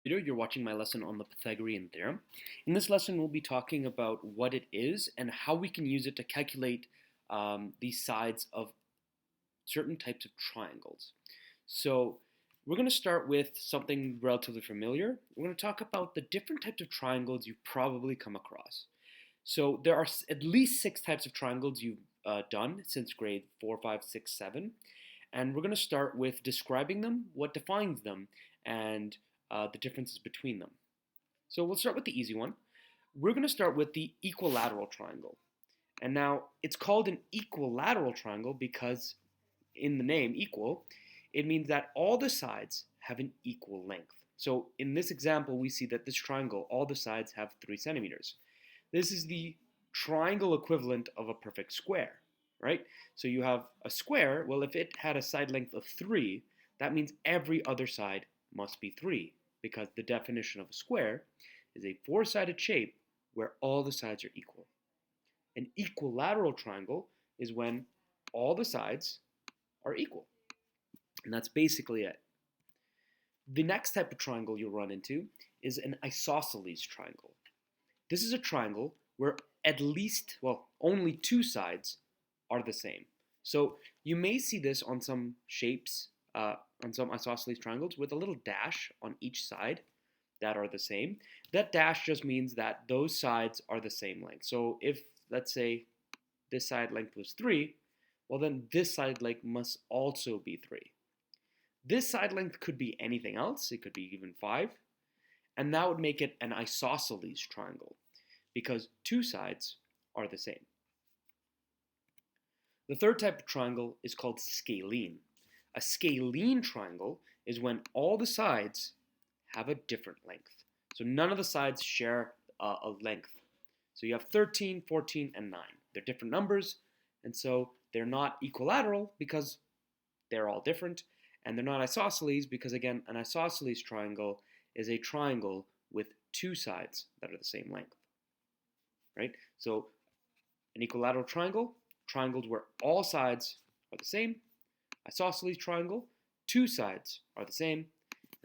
You're watching my lesson on the Pythagorean theorem. In this lesson, we'll be talking about what it is and how we can use it to calculate the sides of certain types of triangles. So we're going to start with something relatively familiar. We're going to talk about the different types of triangles you've probably come across. So there are at least 6 types of triangles you've done since grade 4, 5, 6, 7. And we're going to start with describing them, what defines them, and the differences between them. So we'll start with the easy one. We're going to start with the equilateral triangle. And now it's called an equilateral triangle because in the name equal, it means that all the sides have an equal length. So in this example, we see that this triangle, all the sides have 3 centimeters. This is the triangle equivalent of a perfect square, right? So you have a square, well, if it had a side length of 3, that means every other side must be 3, because the definition of a square is a 4-sided shape where all the sides are equal. An equilateral triangle is when all the sides are equal. And that's basically it. The next type of triangle you'll run into is an isosceles triangle. This is a triangle where at least, well, only 2 sides are the same. So you may see this on some shapes, on some isosceles triangles with a little dash on each side that are the same. That dash just means that those sides are the same length. So if, let's say, this side length was 3, well then this side length must also be 3. This side length could be anything else. It could be even 5. And that would make it an isosceles triangle because 2 sides are the same. The third type of triangle is called scalene. A scalene triangle is when all the sides have a different length. So none of the sides share a length. So you have 13, 14, and 9. They're different numbers, and so they're not equilateral because they're all different, and they're not isosceles because, again, an isosceles triangle is a triangle with 2 sides that are the same length, right? So an equilateral triangle, triangles where all sides are the same. Isosceles triangle, 2 sides are the same.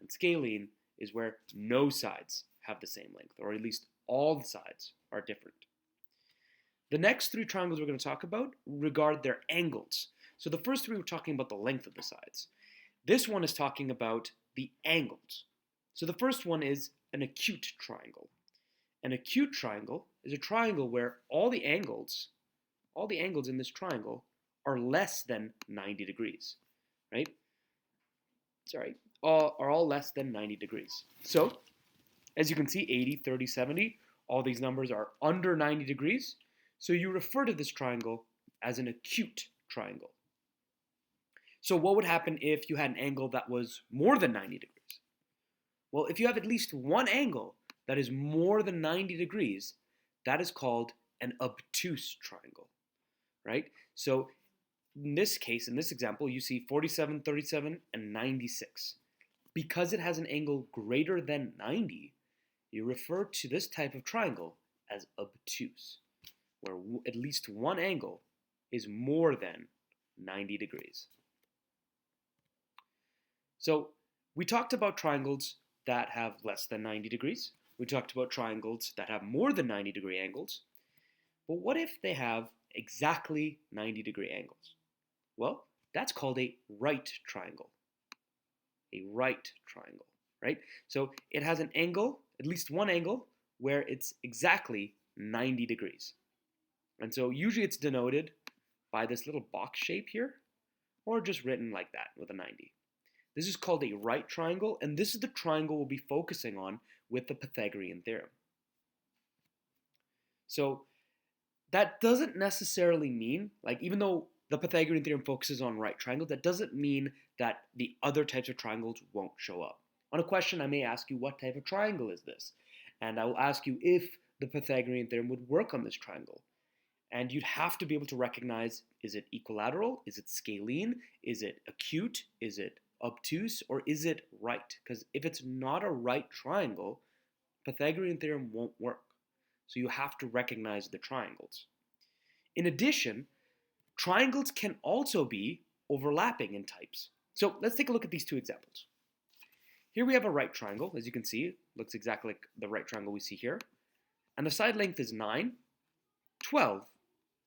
And scalene is where no sides have the same length, or at least all the sides are different. The next 3 triangles we're going to talk about regard their angles. So the first 3 we're talking about the length of the sides. This one is talking about the angles. So the first one is an acute triangle. An acute triangle is a triangle where all the angles in this triangle are less than 90 degrees, right? Are all less than 90 degrees. So, as you can see, 80, 30, 70, all these numbers are under 90 degrees. So you refer to this triangle as an acute triangle. So what would happen if you had an angle that was more than 90 degrees? Well, if you have at least one angle that is more than 90 degrees, that is called an obtuse triangle, right? So in this case, in this example, you see 47, 37, and 96. Because it has an angle greater than 90, you refer to this type of triangle as obtuse, where at least one angle is more than 90 degrees. So we talked about triangles that have less than 90 degrees. We talked about triangles that have more than 90 degree angles. But what if they have exactly 90 degree angles? Well, that's called a right triangle. A right triangle, right? So it has an angle, at least one angle, where it's exactly 90 degrees. And so usually it's denoted by this little box shape here, or just written like that with a 90. This is called a right triangle, and this is the triangle we'll be focusing on with the Pythagorean theorem. So that doesn't necessarily mean, like, even though the Pythagorean theorem focuses on right triangles, that doesn't mean that the other types of triangles won't show up. On a question, I may ask you, what type of triangle is this? And I will ask you if the Pythagorean theorem would work on this triangle. And you'd have to be able to recognize, is it equilateral? Is it scalene? Is it acute? Is it obtuse? Or is it right? Because if it's not a right triangle, Pythagorean theorem won't work. So you have to recognize the triangles. In addition, triangles can also be overlapping in types. So let's take a look at these 2 examples. here we have a right triangle, as you can see. It looks exactly like the right triangle we see here. And the side length is 9, 12,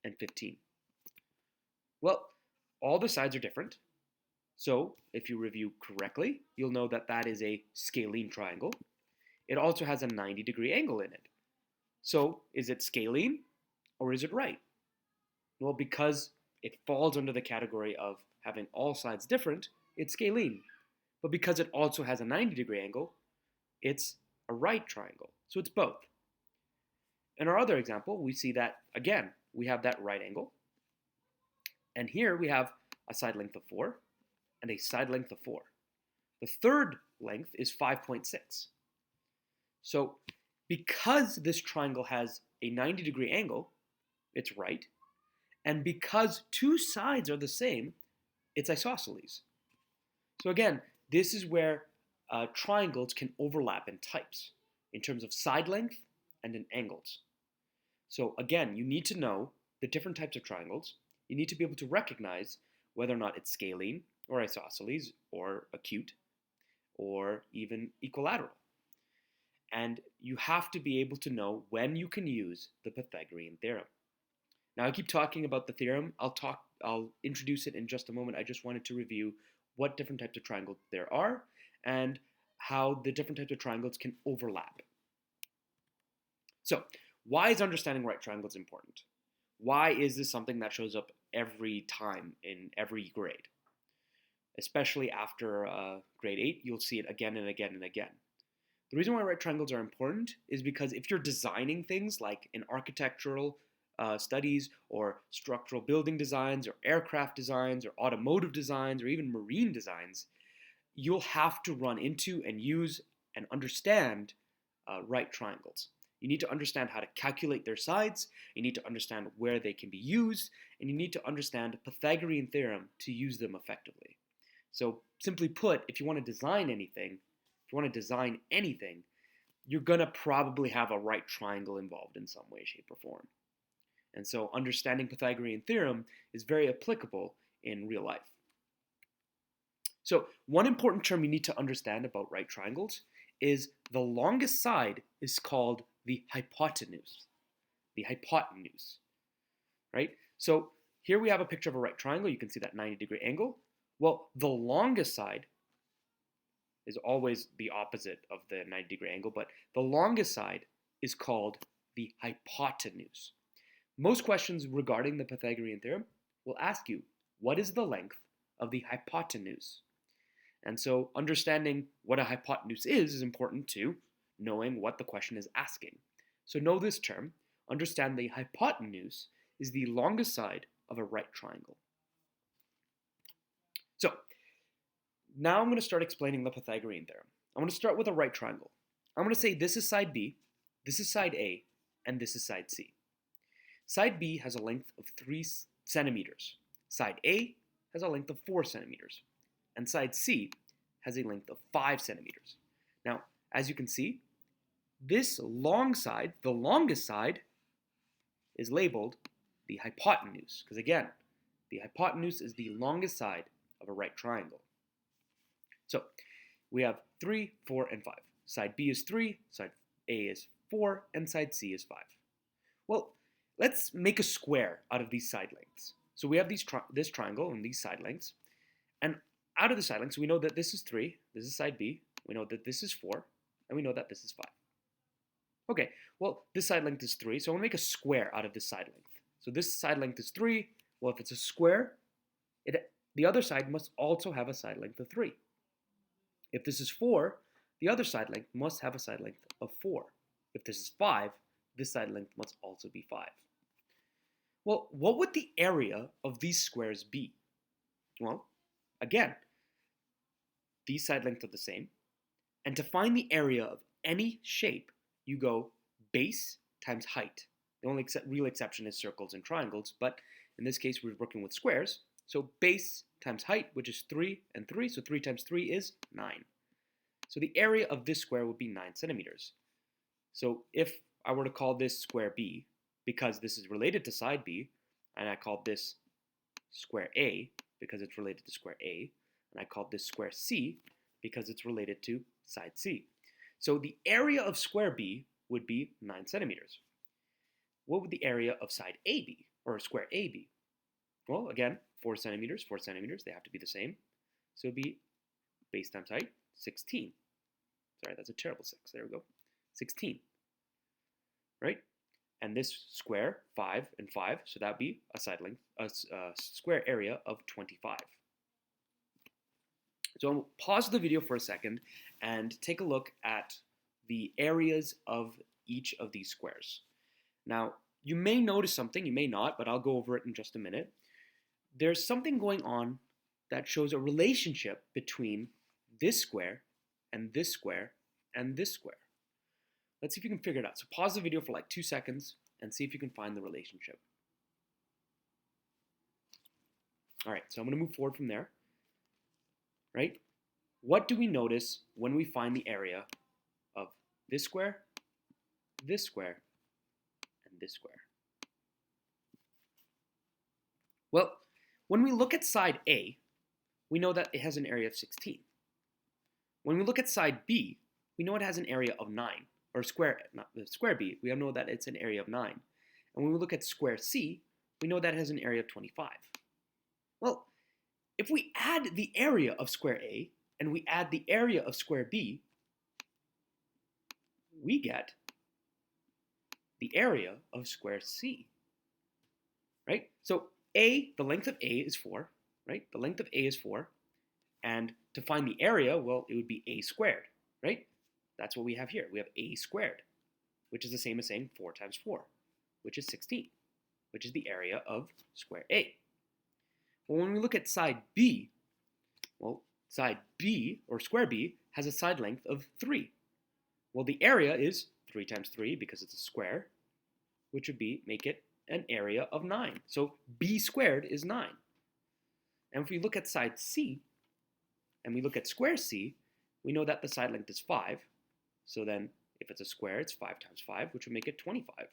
and 15. Well, all the sides are different. So if you review correctly, you'll know that that is a scalene triangle. It also has a 90-degree angle in it. So is it scalene or is it right? Well, because it falls under the category of having all sides different, it's scalene. But because it also has a 90-degree angle, it's a right triangle. So it's both. In our other example, we see that, again, we have that right angle. And here we have a side length of 4 and a side length of 4. The third length is 5.6. So because this triangle has a 90-degree angle, it's right. And because two sides are the same, it's isosceles. So again, this is where triangles can overlap in types, in terms of side length and in angles. So again, you need to know the different types of triangles. You need to be able to recognize whether or not it's scalene, or isosceles, or acute, or even equilateral. And you have to be able to know when you can use the Pythagorean theorem. Now I keep talking about the theorem. I'll introduce it in just a moment. I just wanted to review what different types of triangles there are and how the different types of triangles can overlap. So, why is understanding right triangles important? Why is this something that shows up every time in every grade? Especially after grade 8, you'll see it again and again and again. The reason why right triangles are important is because if you're designing things like in architectural studies or structural building designs or aircraft designs or automotive designs or even marine designs, you'll have to run into and use and understand right triangles. You need to understand how to calculate their sides, you need to understand where they can be used, and you need to understand the Pythagorean theorem to use them effectively. So simply put, if you want to design anything, you're going to probably have a right triangle involved in some way, shape, or form. And so understanding Pythagorean theorem is very applicable in real life. So one important term you need to understand about right triangles is the longest side is called the hypotenuse. The hypotenuse, right? So here we have a picture of a right triangle. You can see that 90-degree angle. Well, the longest side is always the opposite of the 90-degree angle, but the longest side is called the hypotenuse. Most questions regarding the Pythagorean theorem will ask you, what is the length of the hypotenuse? And so understanding what a hypotenuse is important to knowing what the question is asking. So know this term. Understand the hypotenuse is the longest side of a right triangle. So now I'm going to start explaining the Pythagorean theorem. I'm going to start with a right triangle. I'm going to say this is side B, this is side A, and this is side C. Side B has a length of 3 centimeters. Side A has a length of 4 centimeters. And side C has a length of 5 centimeters. Now, as you can see, this long side, the longest side, is labeled the hypotenuse. Because again, the hypotenuse is the longest side of a right triangle. So we have 3, 4, and 5. Side B is 3, side A is 4, and side C is 5. Well, let's make a square out of these side lengths. So we have this triangle and these side lengths. And out of the side lengths, we know that this is 3, this is side B, we know that this is 4, and we know that this is 5. Okay, well, this side length is 3, so I want to make a square out of this side length. So this side length is 3. Well, if it's a square, the other side must also have a side length of 3. If this is 4, the other side length must have a side length of 4. If this is 5, this side length must also be 5. Well, what would the area of these squares be? Well, again, these side lengths are the same. And to find the area of any shape, you go base times height. The only real exception is circles and triangles, but in this case we're working with squares. So base times height, which is 3 and 3, so 3 times 3 is 9. So the area of this square would be 9 centimeters. So if I were to call this square B, because this is related to side B, and I called this square A, because it's related to square A, and I called this square C, because it's related to side C. So the area of square B would be 9 centimeters. What would the area of side A be, or square A be? Well, again, 4 centimeters, 4 centimeters, they have to be the same. So it would be base times height, 16. Sorry, that's a terrible 6. There we go. 16. Right? And this square, 5 and 5, so that would be a side length, a square area of 25. So I'll pause the video for a second and take a look at the areas of each of these squares. Now, you may notice something, you may not, but I'll go over it in just a minute. There's something going on that shows a relationship between this square and this square and this square. Let's see if you can figure it out. So pause the video for like 2 seconds and see if you can find the relationship. All right, so I'm going to move forward from there. Right? What do we notice when we find the area of this square, and this square? Well, when we look at side A, we know that it has an area of 16. When we look at side B, we know it has an area of 9, or square B, we know that it's an area of 9. And when we look at square C, we know that it has an area of 25. Well, if we add the area of square A and we add the area of square B, we get the area of square C, right? So A, the length of A is 4, right? The length of A is 4, and to find the area, well, it would be A squared, right? That's what we have here. We have A squared, which is the same as saying 4 times 4, which is 16, which is the area of square A. Well, when we look at side B, well, side B, or square B, has a side length of 3. Well, the area is 3 times 3 because it's a square, which would make it an area of 9. So B squared is 9. And if we look at side C, and we look at square C, we know that the side length is 5. So then, if it's a square, it's 5 times 5, which would make it 25.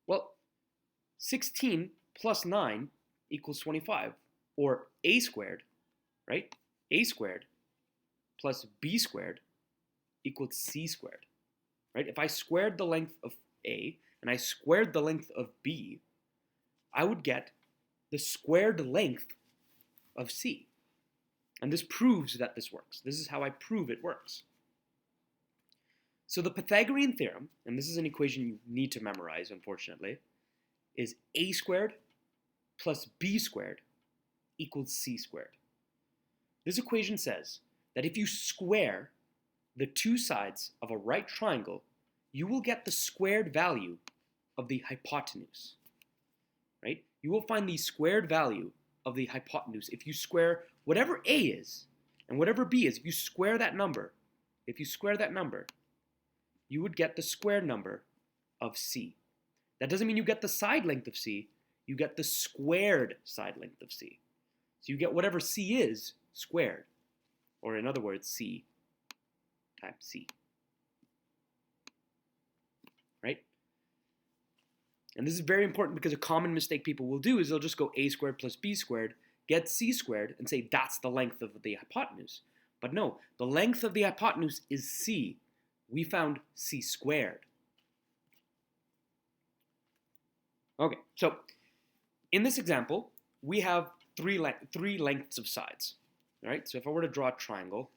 Well, 16 plus 9 equals 25, or A squared, right? A squared plus B squared equals C squared, right? If I squared the length of A and I squared the length of B, I would get the squared length of C. And this proves that this works. This is how I prove it works. So the Pythagorean theorem, and this is an equation you need to memorize, unfortunately, is A squared plus B squared equals C squared. This equation says that if you square the two sides of a right triangle, you will get the squared value of the hypotenuse, right? You will find the squared value of the hypotenuse if you square whatever A is and whatever B is. If you square that number, you would get the square number of C. That doesn't mean you get the side length of C, you get the squared side length of C. So you get whatever C is squared, or in other words, C times C, right? And this is very important because a common mistake people will do is they'll just go A squared plus B squared, get C squared, and say that's the length of the hypotenuse. But no, the length of the hypotenuse is C. We found C squared. Okay, so in this example, we have three lengths of sides. All right, so if I were to draw a triangle,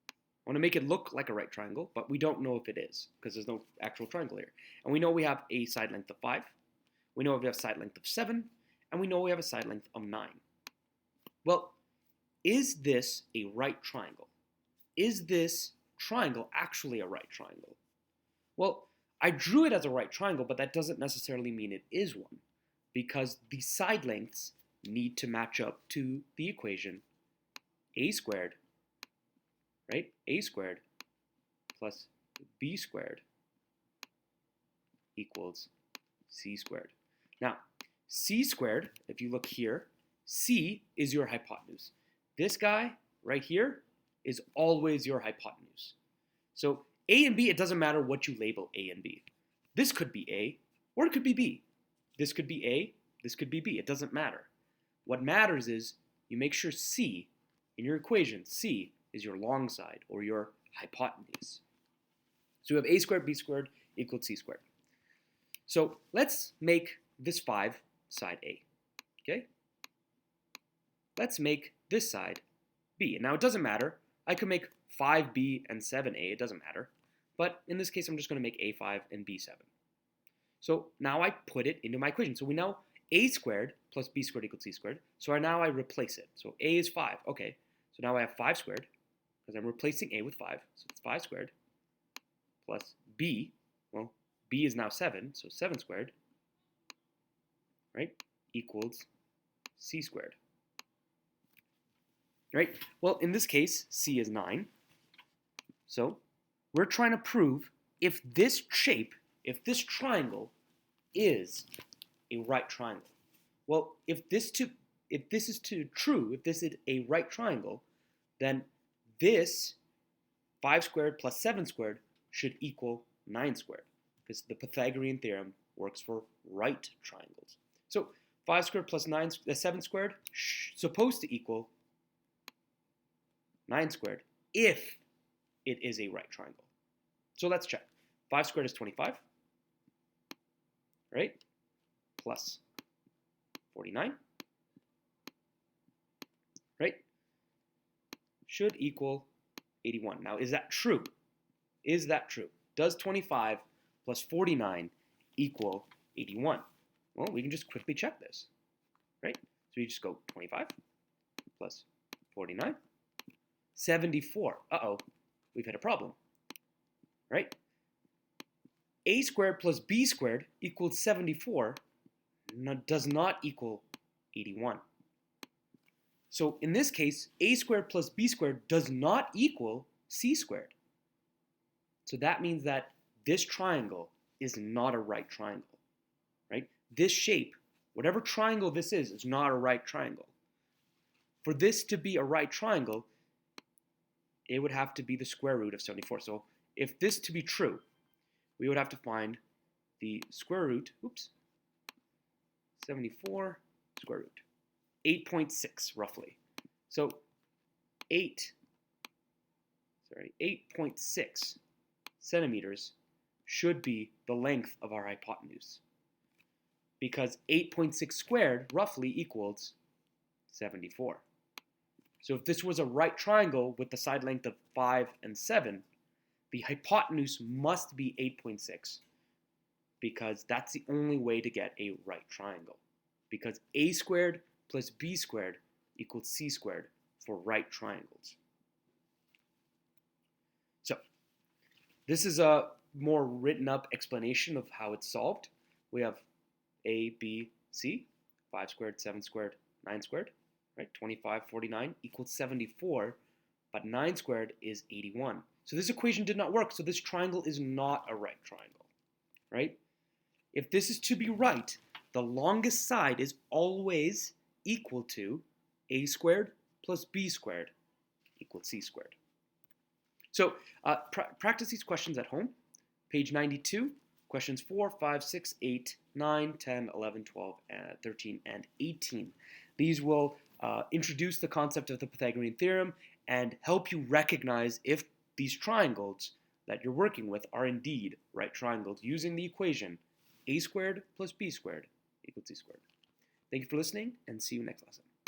I want to make it look like a right triangle, but we don't know if it is because there's no actual triangle here. And we know we have a side length of 5, we know we have a side length of 7, and we know we have a side length of 9. Well, is this a right triangle? Is this triangle actually a right triangle? Well, I drew it as a right triangle, but that doesn't necessarily mean it is one, because the side lengths need to match up to the equation A squared, right? A squared plus B squared equals C squared. Now, C squared, if you look here, C is your hypotenuse. This guy right here is always your hypotenuse. So A and B, it doesn't matter what you label A and B. This could be A, or it could be B. This could be A, this could be B. It doesn't matter. What matters is you make sure C, in your equation, C is your long side, or your hypotenuse. So we have a squared, b squared equals c squared. So let's make this 5 side a, okay? Let's make this side b. Now it doesn't matter. I could make 5b and 7a, it doesn't matter. But in this case, I'm just going to make a5 and b7. So now I put it into my equation. So we know a squared plus b squared equals c squared. So now I replace it. So a is 5. Okay, so now I have 5 squared, because I'm replacing a with 5. So it's 5 squared plus b. Well, b is now 7, so 7 squared, right, equals c squared. Right? Well, in this case, c is 9. So we're trying to prove if this shape, if this triangle is a right triangle. Well, if this is true, if this is a right triangle, then this 5 squared plus 7 squared should equal 9 squared, because the Pythagorean theorem works for right triangles. So 5 squared plus 7 squared supposed to equal 9 squared if it is a right triangle. So let's check. 5 squared is 25, right? Plus 49, right? Should equal 81. Now, is that true? Is that true? Does 25 plus 49 equal 81? Well, we can just quickly check this, right? So you just go 25 plus 49, 74. Uh-oh, we've had a problem, right? A squared plus b squared equals 74 does not equal 81. So in this case, a squared plus b squared does not equal c squared. So that means that this triangle is not a right triangle, right? This shape, whatever triangle this is not a right triangle. For this to be a right triangle, it would have to be the square root of 74. So if this to be true, we would have to find the square root, 74 square root, 8.6 roughly. So 8.6 centimeters should be the length of our hypotenuse, because 8.6 squared roughly equals 74. So if this was a right triangle with the side length of 5 and 7, the hypotenuse must be 8.6, because that's the only way to get a right triangle, because a squared plus b squared equals c squared for right triangles. So this is a more written up explanation of how it's solved. We have a, b, c, 5 squared, 7 squared, 9 squared, right? 25, 49 equals 74, but 9 squared is 81. So this equation did not work, so this triangle is not a right triangle, right? If this is to be right, the longest side is always equal to a squared plus b squared equals c squared. So practice these questions at home. Page 92, questions 4, 5, 6, 8, 9, 10, 11, 12, 13, and 18. These will introduce the concept of the Pythagorean theorem and help you recognize if these triangles that you're working with are indeed right triangles using the equation a squared plus b squared equals c squared. Thank you for listening, and see you next lesson.